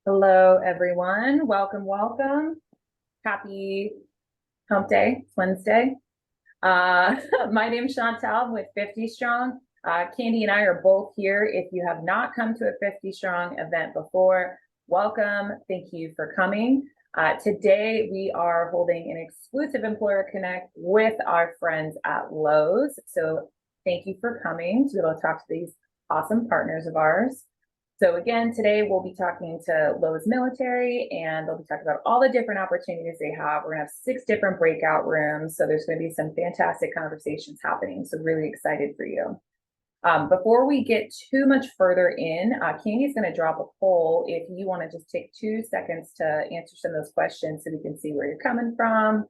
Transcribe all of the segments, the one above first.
Hello, everyone. Welcome, welcome. Happy Hump Day. It's Wednesday. My name is Chantal. I'm with 50 Strong. Candy and I are both here. If you have not come to a 50 Strong event before, welcome. Thank you for coming. Today, we are holding an exclusive Employer Connect with our friends at Lowe's. So thank you for coming to be able to talk to these awesome partners of ours. So again, today we'll be talking to Lowe's military, and they'll be talking about all the different opportunities they have. We're gonna have 6 different breakout rooms. So there's gonna be some fantastic conversations happening. So really excited for you. Before we get too much further in, Candy's gonna drop a poll if you wanna just take 2 seconds to answer some of those questions so we can see where you're coming from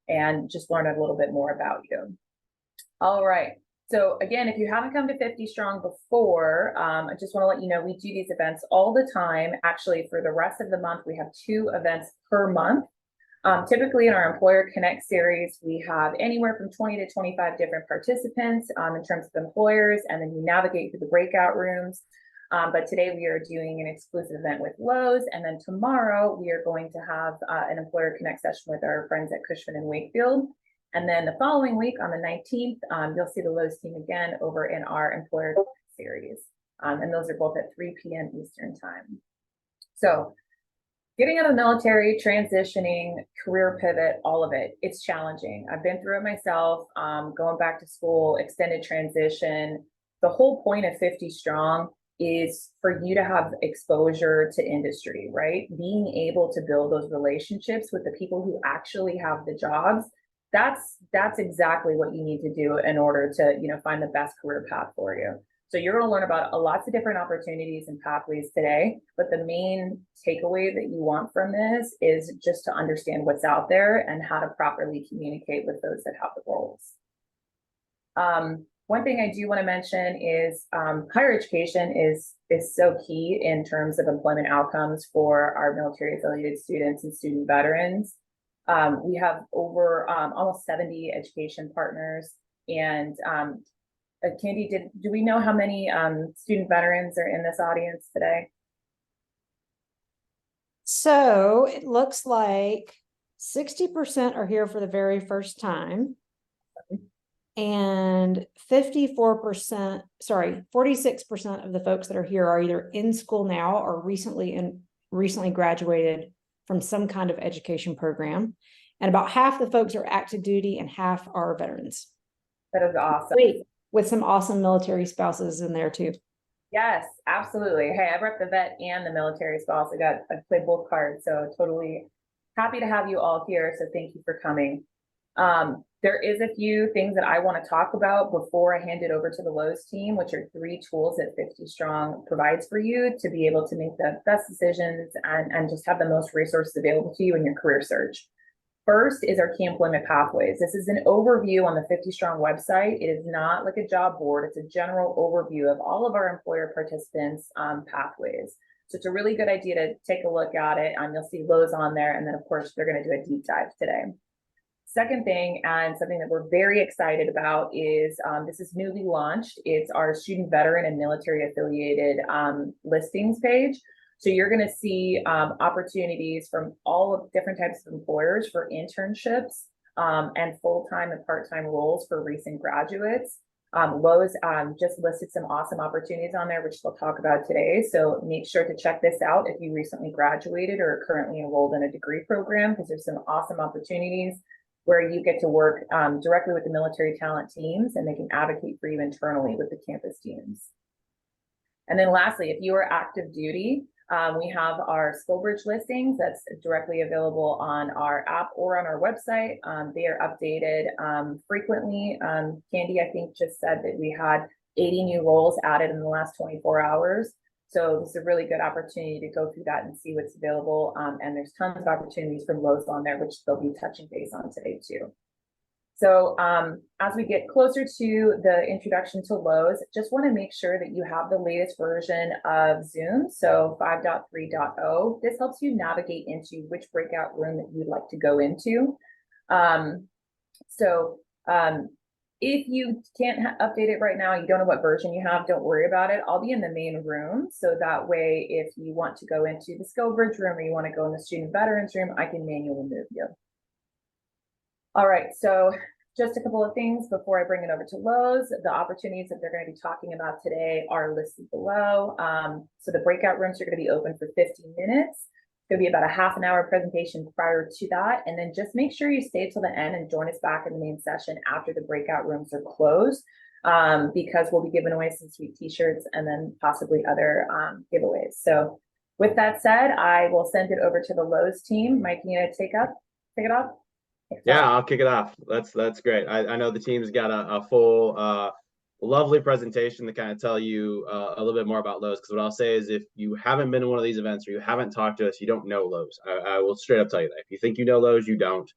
and just learn a little bit more about you. All right. So again, if you haven't come to 50 Strong before, I just want to let you know we do these events all the time. Actually, for the rest of the month, we have 2 events per month. Typically in our Employer Connect series, we have anywhere from 20 to 25 different participants in terms of employers, and then you navigate through the breakout rooms. But today we are doing an exclusive event with Lowe's, and then tomorrow we are going to have an Employer Connect session with our friends at Cushman and Wakefield. And then the following week on the 19th, you'll see the Lowe's team again over in our Employer series. And those are both at 3 p.m. Eastern time. So getting out of the military, transitioning, career pivot, all of it, it's challenging. I've been through it myself, going back to school, extended transition. The whole point of 50 Strong is for you to have exposure to industry, right? Being able to build those relationships with the people who actually have the jobs. That's exactly what you need to do in order to, find the best career path for you. So you're going to learn about lots of different opportunities and pathways today, but the main takeaway that you want from this is just to understand what's out there and how to properly communicate with those that have the roles. One thing I do want to mention is higher education is so key in terms of employment outcomes for our military affiliated students and student veterans. We have over almost 70 education partners, and Candy, do we know how many student veterans are in this audience today? So it looks like 60% are here for the very first time, and 46% of the folks that are here are either in school now or recently graduated from some kind of education program. And about half the folks are active duty and half are veterans. That is awesome. With some awesome military spouses in there too. Yes, absolutely. Hey, I rep the vet and the military spouse. I played both cards, so totally happy to have you all here. So thank you for coming. There is a few things that I want to talk about before I hand it over to the Lowe's team, which are 3 tools that 50 Strong provides for you to be able to make the best decisions and just have the most resources available to you in your career search. First is our key employment pathways. This is an overview on the 50 Strong website. It is not like a job board. It's a general overview of all of our employer participants' pathways. So it's a really good idea to take a look at it. You'll see Lowe's on there. And then, of course, they're going to do a deep dive today. Second thing, and something that we're very excited about, is this is newly launched. It's our student veteran and military affiliated listings page. So you're going to see opportunities from all of different types of employers for internships and full-time and part-time roles for recent graduates. Lowe's just listed some awesome opportunities on there, which they'll talk about today. So make sure to check this out if you recently graduated or are currently enrolled in a degree program, because there's some awesome opportunities where you get to work directly with the military talent teams, and they can advocate for you internally with the campus teams. And then lastly, if you are active duty, we have our SkillBridge listings that's directly available on our app or on our website. They are updated frequently. Candy, I think, just said that we had 80 new roles added in the last 24 hours. So this is a really good opportunity to go through that and see what's available. And there's tons of opportunities from Lowe's on there, which they'll be touching base on today too. So as we get closer to the introduction to Lowe's, just want to make sure that you have the latest version of Zoom, so 5.3.0. This helps you navigate into which breakout room that you'd like to go into. If you can't update it right now, you don't know what version you have, don't worry about it. I'll be in the main room. So that way, if you want to go into the SkillBridge room or you want to go in the student veterans room, I can manually move you. All right, so just a couple of things before I bring it over to Lowe's. The opportunities that they're going to be talking about today are listed below. So the breakout rooms are going to be open for 15 minutes. It's going to be about a half an hour presentation prior to that. And then just make sure you stay till the end and join us back in the main session after the breakout rooms are closed, because we'll be giving away some sweet t-shirts and then possibly other giveaways. So with that said, I will send it over to the Lowe's team. Mike, you gonna take it off? Yeah, I'll kick it off. That's great. I know the team's got a full lovely presentation to kind of tell you a little bit more about Lowe's, because what I'll say is if you haven't been to one of these events or you haven't talked to us, you don't know Lowe's. I will straight up tell you that. If you think you know Lowe's, you don't.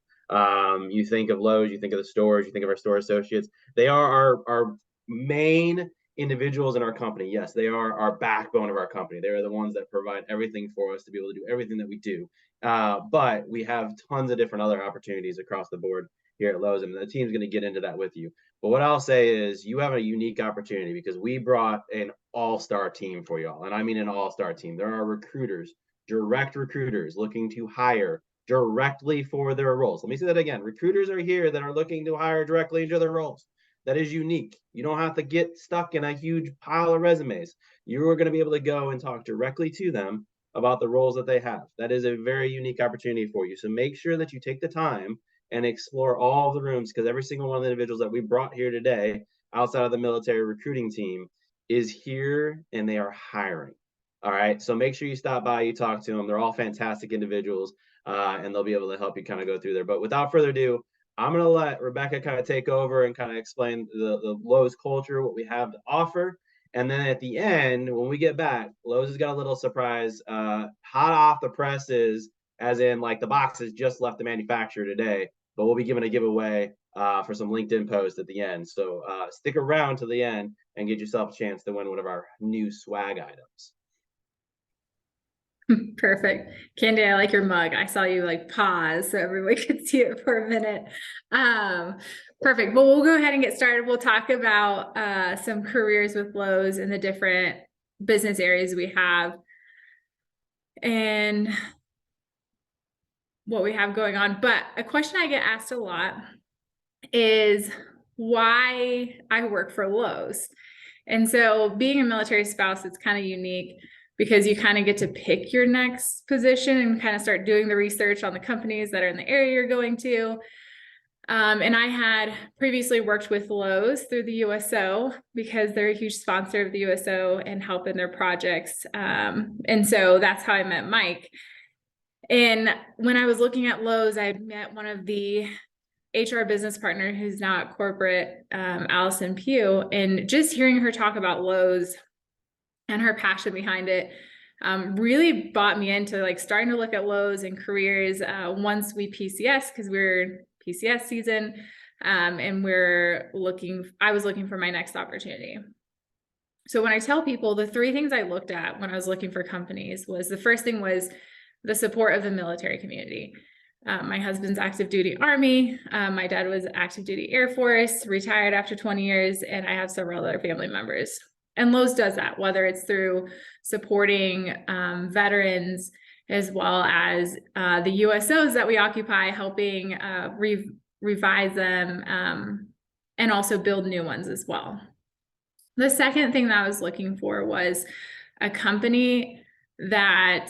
You think of Lowe's, you think of the stores, you think of our store associates. They are our main individuals in our company. Yes, they are our backbone of our company. They are the ones that provide everything for us to be able to do everything that we do. But we have tons of different other opportunities across the board here at Lowe's, and the team's going to get into that with you. But what I'll say is you have a unique opportunity because we brought an all-star team for y'all. And I mean an all-star team. There are recruiters, direct recruiters looking to hire directly for their roles. Let me say that again. Recruiters are here that are looking to hire directly into their roles. That is unique. You don't have to get stuck in a huge pile of resumes. You are going to be able to go and talk directly to them about the roles that they have. That is a very unique opportunity for you. So make sure that you take the time and explore all of the rooms, because every single one of the individuals that we brought here today outside of the military recruiting team is here and they are hiring. All right. So make sure you stop by, you talk to them. They're all fantastic individuals, and they'll be able to help you kind of go through there. But without further ado, I'm going to let Rebecca kind of take over and kind of explain the Lowe's culture, what we have to offer. And then at the end, when we get back, Lowe's has got a little surprise, hot off the presses, as in like the boxes just left the manufacturer today, but we'll be giving a giveaway for some LinkedIn posts at the end. So stick around to the end and get yourself a chance to win one of our new swag items. Perfect. Candy, I like your mug. I saw you like pause so everybody could see it for a minute. Perfect. Well, we'll go ahead and get started. We'll talk about some careers with Lowe's and the different business areas we have and what we have going on. But a question I get asked a lot is why I work for Lowe's. And so being a military spouse, it's kind of unique because you kind of get to pick your next position and kind of start doing the research on the companies that are in the area you're going to. And I had previously worked with Lowe's through the USO because they're a huge sponsor of the USO and help in their projects. And so that's how I met Mike. And when I was looking at Lowe's, I had met one of the HR business partner who's now at corporate, Allison Pugh, and just hearing her talk about Lowe's and her passion behind it really brought me into like starting to look at Lowe's and careers once we PCS, because we're PCS season, and I was looking for my next opportunity. So when I tell people the three things I looked at when I was looking for companies was the first thing was the support of the military community. My husband's active duty Army. My dad was active duty Air Force, retired after 20 years, and I have several other family members. And Lowe's does that, whether it's through supporting veterans as well as the USOs that we occupy, helping revise them and also build new ones as well. The second thing that I was looking for was a company that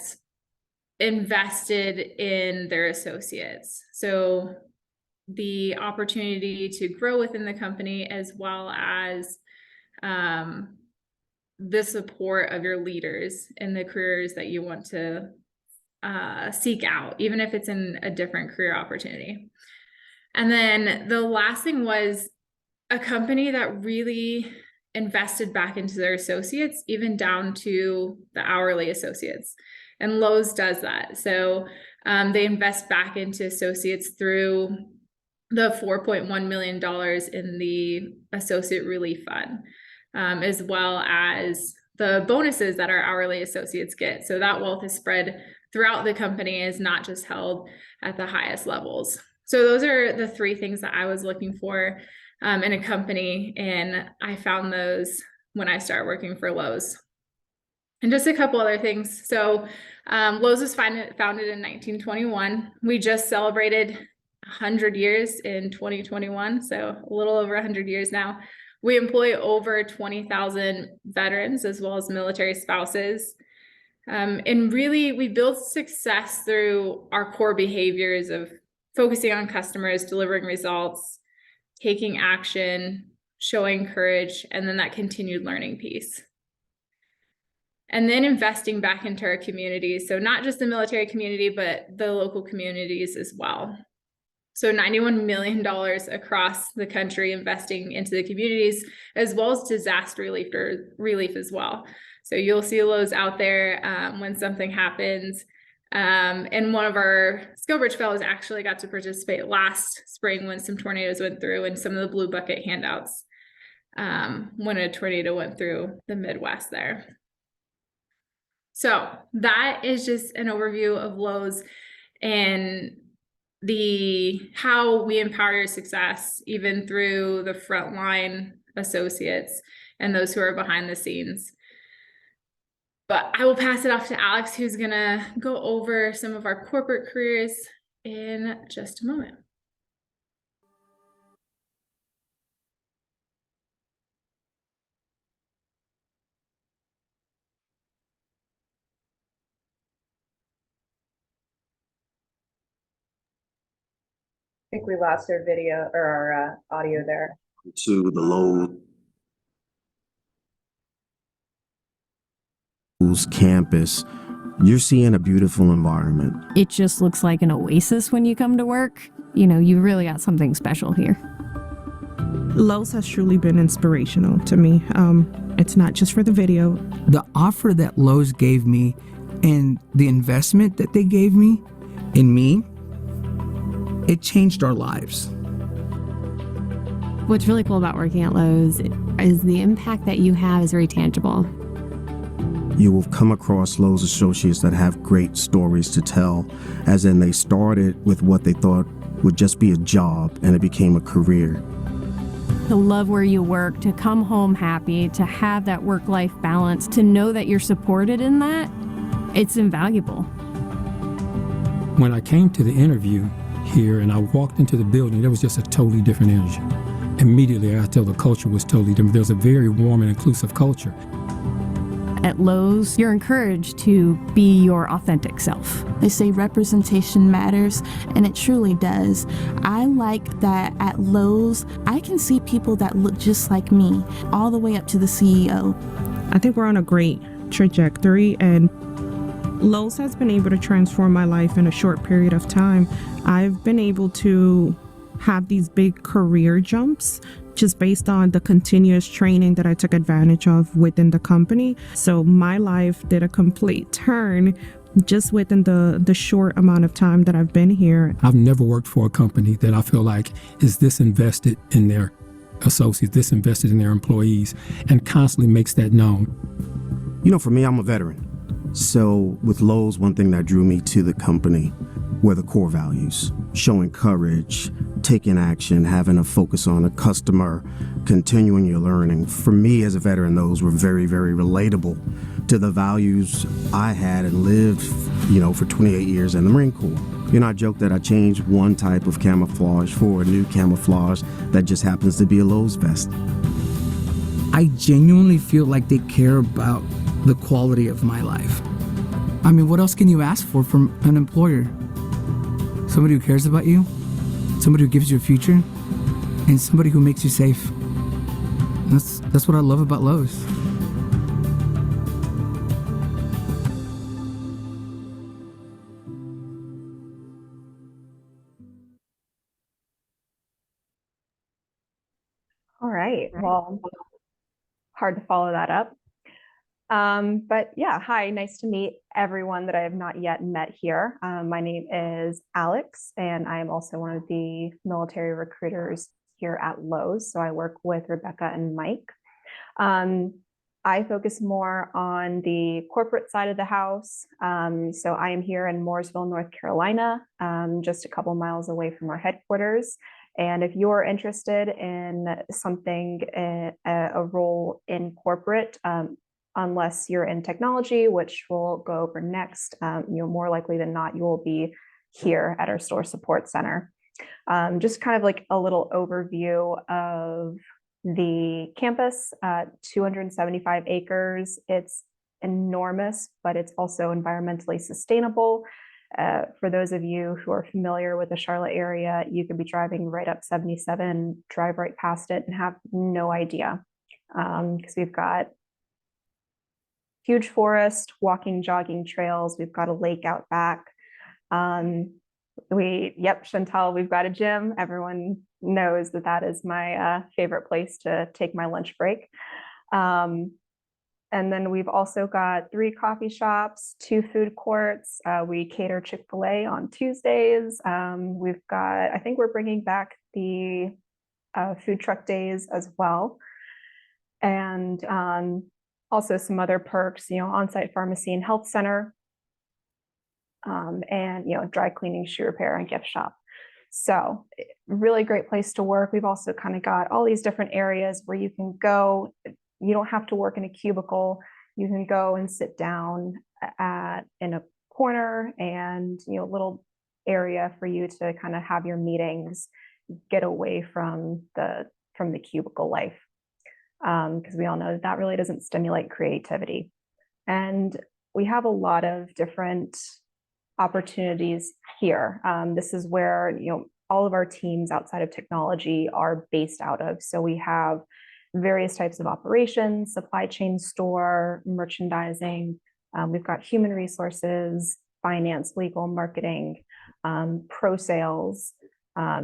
invested in their associates. So the opportunity to grow within the company as well as the support of your leaders in the careers that you want to seek out, even if it's in a different career opportunity. And then the last thing was a company that really invested back into their associates, even down to the hourly associates. And Lowe's does that. So they invest back into associates through the $4.1 million in the Associate Relief Fund, as well as the bonuses that our hourly associates get. So that wealth is spread throughout the company, is not just held at the highest levels. So those are the three things that I was looking for. in a company. And I found those when I started working for Lowe's. And just a couple other things. So Lowe's was founded in 1921. We just celebrated 100 years in 2021, so a little over 100 years now. We employ over 20,000 veterans as well as military spouses. And really, we build success through our core behaviors of focusing on customers, delivering results, taking action, showing courage, and then that continued learning piece. And then investing back into our communities. So not just the military community, but the local communities as well. So $91 million across the country investing into the communities, as well as disaster relief as well. So you'll see Lowe's out there when something happens. And one of our SkillBridge fellows actually got to participate last spring when some tornadoes went through, and some of the blue bucket handouts when a tornado went through the Midwest there. So that is just an overview of Lowe's and how we empower your success, even through the frontline associates and those who are behind the scenes. But I will pass it off to Alex, who's gonna go over some of our corporate careers in just a moment. I think we lost our video or our audio there. To the Lowe's campus, you're seeing a beautiful environment. It just looks like an oasis when you come to work. You know, you really got something special here. Lowe's has truly been inspirational to me. It's not just for the video. The offer that Lowe's gave me and the investment that they gave me in me, it changed our lives. What's really cool about working at Lowe's is the impact that you have is very tangible. You will come across Lowe's associates that have great stories to tell, as in they started with what they thought would just be a job and it became a career. To love where you work, to come home happy, to have that work-life balance, to know that you're supported in that, it's invaluable. When I came to the interview here and I walked into the building, there was just a totally different energy. Immediately, I could tell the culture was totally different. There's a very warm and inclusive culture. At Lowe's, you're encouraged to be your authentic self. They say representation matters, and it truly does. I like that at Lowe's, I can see people that look just like me, all the way up to the CEO. I think we're on a great trajectory, and Lowe's has been able to transform my life in a short period of time. I've been able to have these big career jumps just based on the continuous training that I took advantage of within the company. So my life did a complete turn just within the short amount of time that I've been here. I've never worked for a company that I feel like is this invested in their associates, this invested in their employees, and constantly makes that known. You know, for me, I'm a veteran. So with Lowe's, one thing that drew me to the company were the core values: showing courage, taking action, having a focus on a customer, continuing your learning. For me as a veteran, those were very, very relatable to the values I had and lived, for 28 years in the Marine Corps. I joke that I changed one type of camouflage for a new camouflage that just happens to be a Lowe's vest. I genuinely feel like they care about the quality of my life. I mean, what else can you ask for from an employer? Somebody who cares about you, somebody who gives you a future, and somebody who makes you safe. That's what I love about Lowe's. All right, well, hard to follow that up. But yeah, hi, nice to meet everyone that I have not yet met here. My name is Alex, and I am also one of the military recruiters here at Lowe's. So I work with Rebecca and Mike. I focus more on the corporate side of the house. So I am here in Mooresville, North Carolina, just a couple miles away from our headquarters. And if you're interested in something, a role in corporate, unless you're in technology, which we'll go over next, more likely than not, you will be here at our store support center. Just kind of like a little overview of the campus, 275 acres. It's enormous, but it's also environmentally sustainable. For those of you who are familiar with the Charlotte area, you could be driving right up 77, drive right past it and have no idea. Because we've got huge forest, walking, jogging trails. We've got a lake out back. Chantal, we've got a gym. Everyone knows that that is my favorite place to take my lunch break. And then we've also got 3 coffee shops, 2 food courts. We cater Chick-fil-A on Tuesdays. I think we're bringing back the food truck days as well. And also some other perks, on-site pharmacy and health center. And dry cleaning, shoe repair, and gift shop. So really great place to work. We've also kind of got all these different areas where you can go. You don't have to work in a cubicle. You can go and sit down in a corner, and a little area for you to kind of have your meetings, get away from the cubicle life, because we all know that really doesn't stimulate creativity. And we have a lot of different opportunities here. This is where all of our teams outside of technology are based out of. So we have various types of operations, supply chain, store, merchandising. We've got human resources, finance, legal, marketing, pro sales. I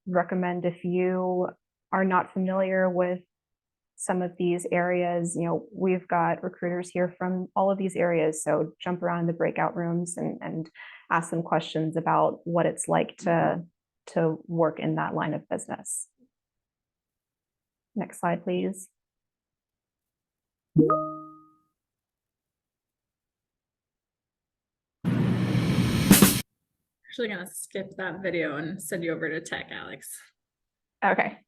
recommend, if you are not familiar with some of these areas, we've got recruiters here from all of these areas. So jump around the breakout rooms and ask them questions about what it's like to work in that line of business. Next slide, please. Actually gonna skip that video and send you over to tech, Alex. Okay.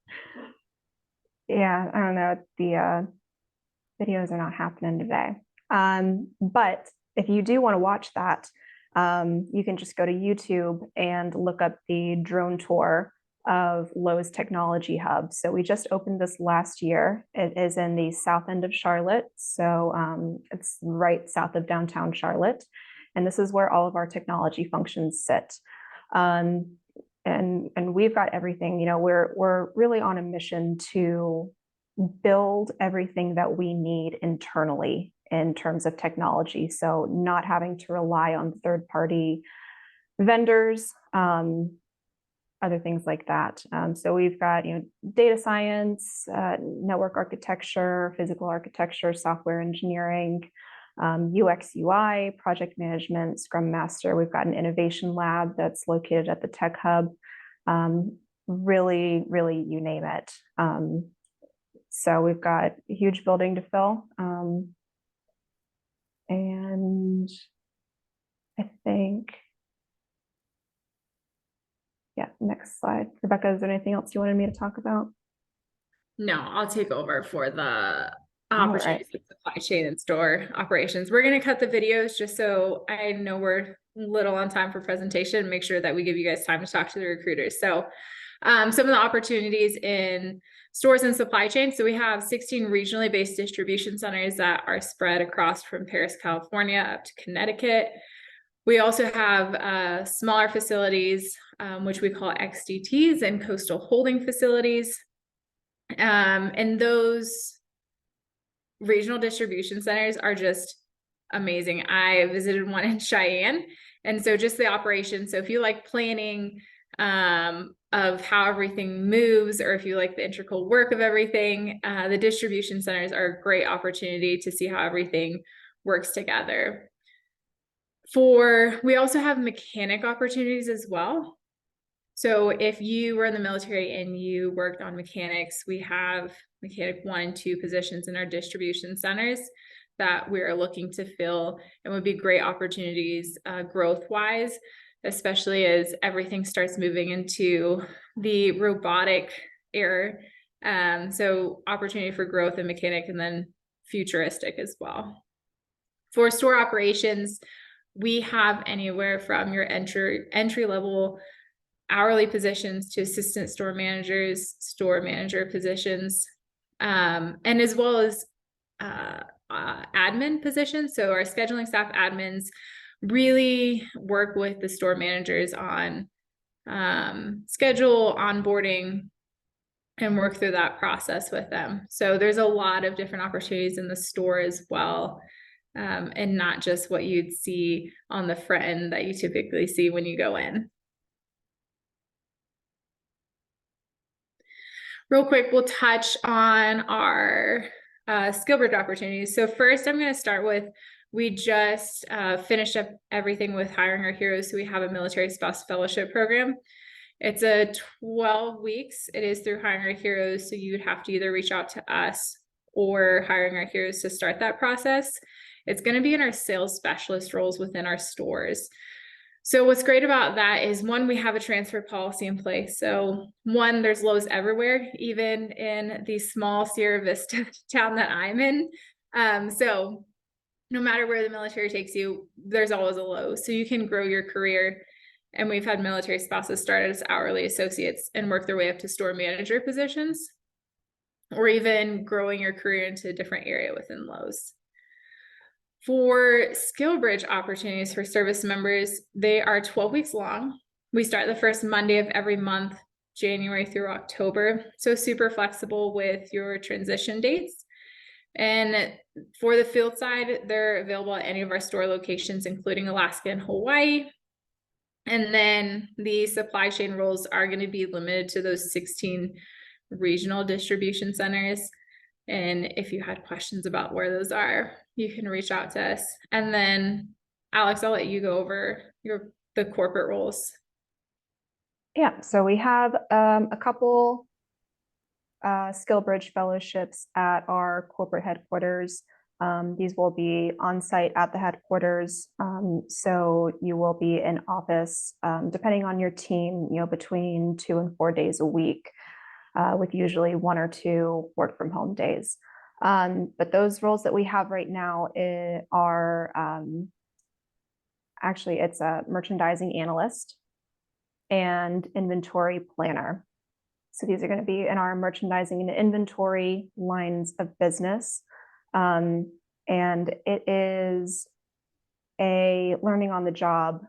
Yeah, I don't know. The videos are not happening today. But if you do want to watch that, you can just go to YouTube and look up the drone tour of Lowe's Technology Hub. So we just opened this last year. It is in the south end of Charlotte. So it's right south of downtown Charlotte. And this is where all of our technology functions sit. And we've got everything. We're really on a mission to build everything that we need internally in terms of technology. So not having to rely on third-party vendors, other things like that. So we've got data science, network architecture, physical architecture, software engineering, UX, UI, project management, Scrum Master. We've got an innovation lab that's located at the Tech Hub. Really, you name it. So we've got a huge building to fill. And I think, yeah, next slide. Rebecca, is there anything else you wanted me to talk about? No, I'll take over for the opportunities with supply chain and store operations. We're going to cut the videos just so I know we're little on time for presentation, make sure that we give you guys time to talk to the recruiters. So some of the opportunities in stores and supply chain. So we have 16 regionally based distribution centers that are spread across from Paris, California up to Connecticut. We also have smaller facilities, which we call XDTs, and coastal holding facilities. And those regional distribution centers are just amazing. I visited one in Cheyenne. And so just the operation. So if you like planning of how everything moves, or if you like the integral work of everything, the distribution centers are a great opportunity to see how everything works together. We also have mechanic opportunities as well. So if you were in the military and you worked on mechanics, we have mechanic 1 and 2 positions in our distribution centers that we're looking to fill, and would be great opportunities growth-wise especially as everything starts moving into the robotic era. So opportunity for growth in mechanic and then futuristic as well. For store operations, we have anywhere from your entry level hourly positions to assistant store managers, store manager positions, and as well as admin positions. So our scheduling staff admins really work with the store managers on schedule, onboarding, and work through that process with them. So there's a lot of different opportunities in the store as well, and not just what you'd see on the front end that you typically see when you go in. Real quick, we'll touch on our SkillBridge opportunities. So first, I'm going to start with, we just finished up everything with hiring our heroes. So we have a military spouse fellowship program. It's a 12 weeks. It is through Hiring Our Heroes. So you would have to either reach out to us or Hiring Our Heroes to start that process. It's going to be in our sales specialist roles within our stores. So what's great about that is, one, we have a transfer policy in place. So one, there's Lowe's everywhere, even in the small Sierra Vista town that I'm in. So no matter where the military takes you, there's always a Lowe's. So you can grow your career. And we've had military spouses start as hourly associates and work their way up to store manager positions, or even growing your career into a different area within Lowe's. For SkillBridge opportunities for service members, they are 12 weeks long. We start the first Monday of every month, January through October. So super flexible with your transition dates. And for the field side, they're available at any of our store locations, including Alaska and Hawaii. And then the supply chain roles are going to be limited to those 16 regional distribution centers. And if you had questions about where those are, you can reach out to us. And then Alex, I'll let you go over the corporate roles. Yeah, so we have a couple SkillBridge fellowships at our corporate headquarters. These will be on site at the headquarters. So you will be in office, depending on your team, between 2 and 4 days a week, with usually 1 or 2 work from home days. But those roles that we have right now are actually, it's a merchandising analyst and inventory planner. So these are going to be in our merchandising and inventory lines of business. And it is a learning on the job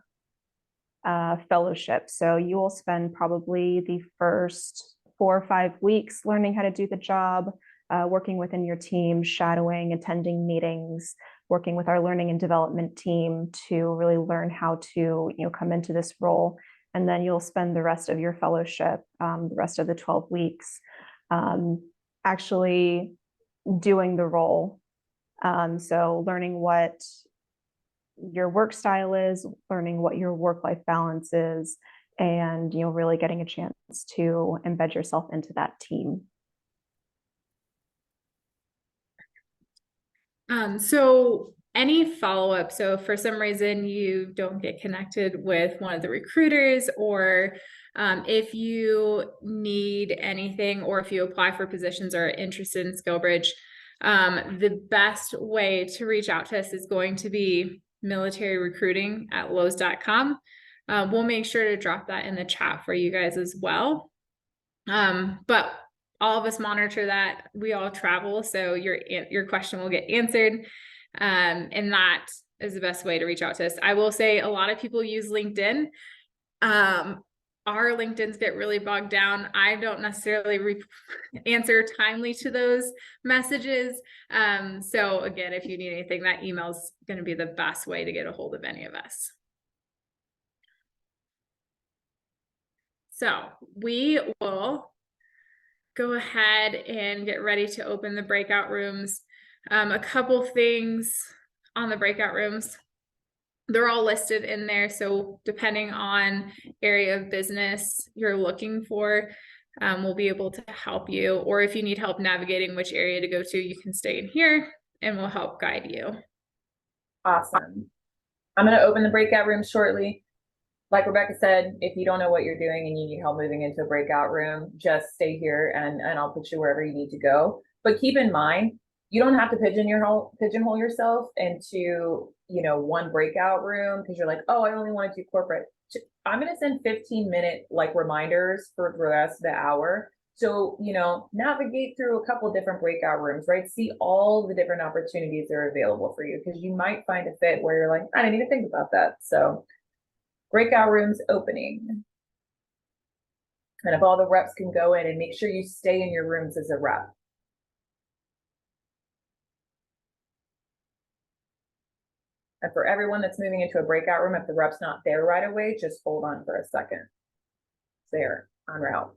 fellowship. So you will spend probably the first 4 or 5 weeks learning how to do the job, working within your team, shadowing, attending meetings, working with our learning and development team to really learn how to, come into this role. And then you'll spend the rest of your fellowship, the rest of the 12 weeks, actually doing the role. So learning what your work style is, learning what your work-life balance is, and really getting a chance to embed yourself into that team. So any follow-up, so for some reason you don't get connected with one of the recruiters, or if you need anything, or if you apply for positions or are interested in SkillBridge, the best way to reach out to us is going to be militaryrecruiting@lowes.com. We'll make sure to drop that in the chat for you guys as well. But all of us monitor that. We all travel, so your question will get answered. And that is the best way to reach out to us. I will say a lot of people use LinkedIn. Our LinkedIns get really bogged down. I don't necessarily answer timely to those messages. So again, if you need anything, that email is going to be the best way to get a hold of any of us. So we will go ahead and get ready to open the breakout rooms. A couple things on the breakout rooms. They're all listed in there. So depending on area of business you're looking for, we'll be able to help you. Or if you need help navigating which area to go to, you can stay in here and we'll help guide you. Awesome. I'm going to open the breakout room shortly. like Rebecca said, if you don't know what you're doing and you need help moving into a breakout room, just stay here and I'll put you wherever you need to go. But keep in mind, you don't have to pigeonhole yourself into, you know, one breakout room because you're like, oh, I only want to do corporate. I'm going to send 15-minute like reminders for the rest of the hour. So, you know, navigate through a couple different breakout rooms, right? See all the different opportunities that are available for you because you might find a fit where you're like, I didn't even think about that. So breakout rooms opening. And if all the reps can go in and make sure you stay in your rooms as a rep. And for everyone that's moving into a breakout room, if the rep's not there right away, just hold on for a second. There, en route.